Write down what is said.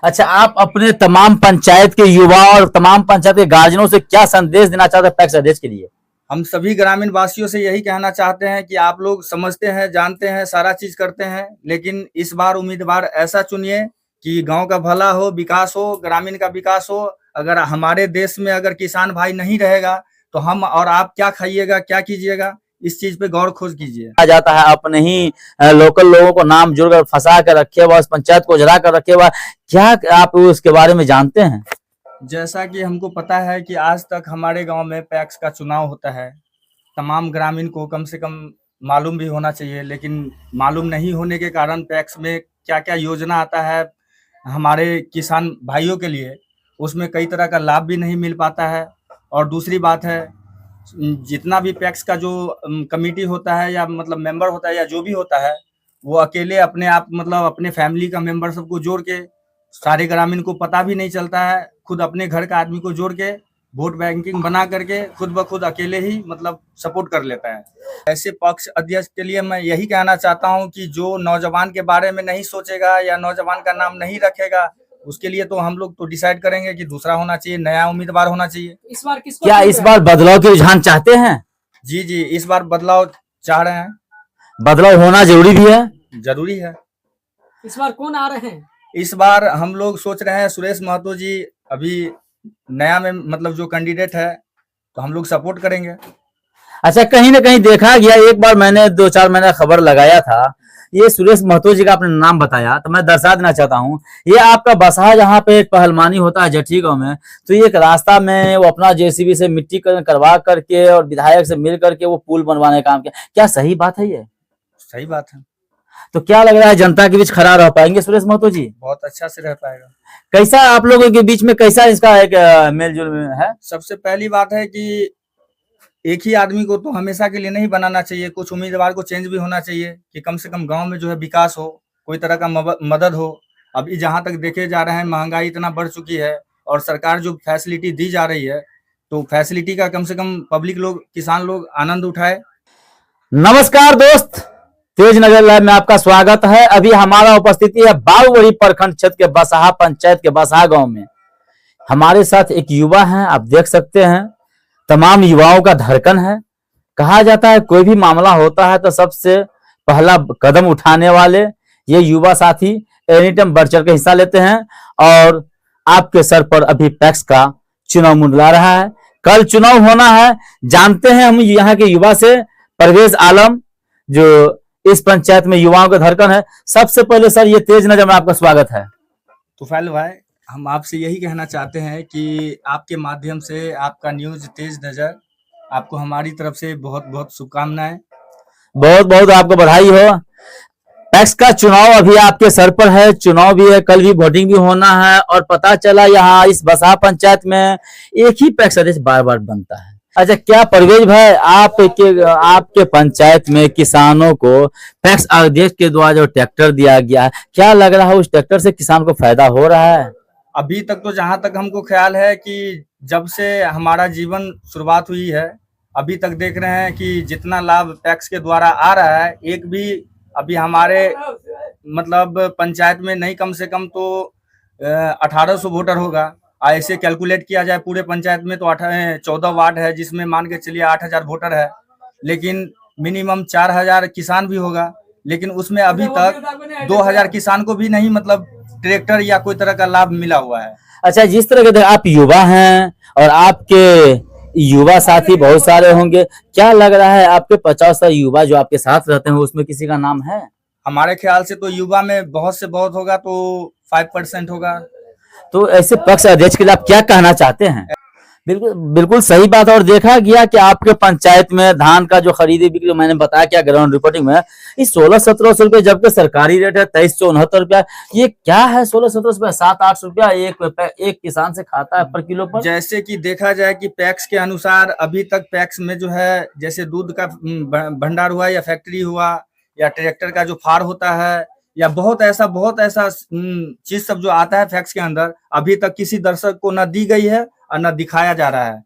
अच्छा, आप अपने तमाम पंचायत के युवा और तमाम पंचायत के गार्जियनों से क्या संदेश देना चाहते हैं पैक्स अध्यक्ष के लिए? हम सभी ग्रामीण वासियों से यही कहना चाहते हैं कि आप लोग समझते हैं, जानते हैं, सारा चीज करते हैं, लेकिन इस बार उम्मीदवार ऐसा चुनिए कि गांव का भला हो, विकास हो, ग्रामीण का विकास हो। अगर हमारे देश में अगर किसान भाई नहीं रहेगा तो हम और आप क्या खाइएगा, क्या कीजिएगा, इस चीज पे गौर खोज कीजिए। कहा जाता है अपने ही लोकल लोगों को नाम जोड़कर फंसा कर रखे हुआ, उस पंचायत को उजड़ा कर रखे हुआ, क्या आप उसके बारे में जानते हैं? जैसा कि हमको पता है कि आज तक हमारे गांव में पैक्स का चुनाव होता है। तमाम ग्रामीण को कम से कम मालूम भी होना चाहिए, लेकिन मालूम नहीं होने के कारण पैक्स में क्या-क्या योजना आता है हमारे किसान भाइयों के लिए, उसमें कई तरह का लाभ भी नहीं मिल पाता है। और दूसरी बात है, जितना भी पैक्स का जो कमेटी होता है या मतलब मेंबर होता है या जो भी होता है, वो अकेले अपने आप मतलब अपने फैमिली का मेंबर सबको जोड़ के सारे ग्रामीण को पता भी नहीं चलता है। खुद अपने घर का आदमी को जोड़ के वोट बैंकिंग बना करके खुद ब खुद अकेले ही मतलब सपोर्ट कर लेता है। ऐसे पक्ष अध्यक्ष के लिए मैं यही कहना चाहता हूं कि जो नौजवान के बारे में नहीं सोचेगा या नौजवान का नाम नहीं रखेगा, उसके लिए तो हम लोग तो डिसाइड करेंगे कि दूसरा होना चाहिए, नया उम्मीदवार होना चाहिए। इस बार किसको, क्या इस बार बदलाव के रुझान चाहते हैं? जी जी, इस बार बदलाव चाह रहे हैं। बदलाव होना जरूरी भी है, जरूरी है। इस बार कौन आ रहे हैं? इस बार हम लोग सोच रहे हैं सुरेश महतो जी अभी नया में मतलब जो कैंडिडेट है, तो हम लोग सपोर्ट करेंगे। अच्छा, कहीं ना कहीं देखा गया, एक बार मैंने 2-4 महीना खबर लगाया था, ये सुरेश महतो जी का आपने नाम बताया, तो मैं दर्शा देना चाहता हूँ, ये आपका बसहा जहाँ पे एक पहलवानी होता है जठी गांव में, तो ये एक रास्ता में वो अपना जेसीबी से मिट्टी करवा करके और विधायक से मिल करके वो पुल बनवाने का काम किया, क्या सही बात है ये? सही बात है। तो क्या लग रहा है जनता के बीच खड़ा रह पाएंगे सुरेश महतो जी? बहुत अच्छा से रह पाएगा। कैसा आप लोगों के बीच में कैसा इसका एक मेलजोल है? सबसे पहली बात है कि एक ही आदमी को तो हमेशा के लिए नहीं बनाना चाहिए, कुछ उम्मीदवार को चेंज भी होना चाहिए कि कम से कम गांव में जो है विकास हो, कोई तरह का मदद हो। अभी जहां तक देखे जा रहे हैं महंगाई इतना बढ़ चुकी है और सरकार जो फैसिलिटी दी जा रही है, तो फैसिलिटी का कम से कम पब्लिक लोग, किसान लोग आनंद उठाए। नमस्कार दोस्त, तेज नजर लाइव में आपका स्वागत है। अभी हमारा उपस्थिति है बाबूबड़ी प्रखंड क्षेत्र के बसहा पंचायत के बसहा गांव में। हमारे साथ एक युवा है, आप देख सकते हैं, तमाम युवाओं का धड़कन है। कहा जाता है कोई भी मामला होता है तो सबसे पहला कदम उठाने वाले ये युवा साथी एनी टाइम बढ़ चढ़ के हिस्सा लेते हैं। और आपके सर पर अभी पैक्स का चुनाव मुंडला रहा है, कल चुनाव होना है। जानते हैं हम यहाँ के युवा से, परवेज आलम जो इस पंचायत में युवाओं का धड़कन है। सबसे पहले सर, ये तेज नजर में आपका स्वागत है। तुफैल भाई, हम आपसे यही कहना चाहते हैं कि आपके माध्यम से आपका न्यूज तेज नजर, आपको हमारी तरफ से बहुत बहुत शुभकामनाएं। बहुत बहुत आपको बधाई हो। पैक्स का चुनाव अभी आपके सर पर है, चुनाव भी है, कल भी वोटिंग भी होना है। और पता चला यहाँ इस बसहा पंचायत में एक ही पैक्स अध्यक्ष बार बार बनता है। अच्छा, क्या परवेज भाई आपके पंचायत में किसानों को पैक्स अध्यक्ष के द्वारा जो ट्रैक्टर दिया गया है, क्या लग रहा है उस ट्रैक्टर से किसान को फायदा हो रहा है? अभी तक तो जहां तक हमको ख्याल है कि जब से हमारा जीवन शुरुआत हुई है, अभी तक देख रहे हैं कि जितना लाभ पैक्स के द्वारा आ रहा है, एक भी अभी हमारे मतलब पंचायत में नहीं, कम से कम तो 1800 वोटर होगा। ऐसे कैलकुलेट किया जाए पूरे पंचायत में तो 14 वार्ड है, जिसमें मान के चलिए 8000 वोटर है, लेकिन मिनिमम 4000 किसान भी होगा, लेकिन उसमें अभी तक 2000 किसान को भी नहीं मतलब ट्रैक्टर या कोई तरह का लाभ मिला हुआ है। अच्छा, जिस तरह के आप युवा हैं और आपके युवा साथी बहुत सारे होंगे, क्या लग रहा है आपके 50 युवा जो आपके साथ रहते हैं उसमें किसी का नाम है? हमारे ख्याल से तो युवा में बहुत से बहुत होगा तो 5% होगा। तो ऐसे पक्ष अध्यक्ष के लिए आप क्या कहना चाहते हैं? बिल्कुल बिल्कुल सही बात है। और देखा गया कि आपके पंचायत में धान का जो खरीदी बिक्री, मैंने बताया क्या ग्राउंड रिपोर्टिंग में, इस 1600-1700 रुपए, जबकि सरकारी रेट है 2369 रुपया। ये क्या है 1600-1700 रुपया, 700-800 रुपया एक किसान से खाता है पर किलो पर? जैसे कि देखा जाए कि पैक्स के अनुसार अभी तक पैक्स में जो है, जैसे दूध का भंडार हुआ या फैक्ट्री हुआ या ट्रैक्टर का जो फार होता है या बहुत ऐसा चीज सब जो आता है फैक्स के अंदर, अभी तक किसी दर्शक को न दी गई है और न दिखाया जा रहा है।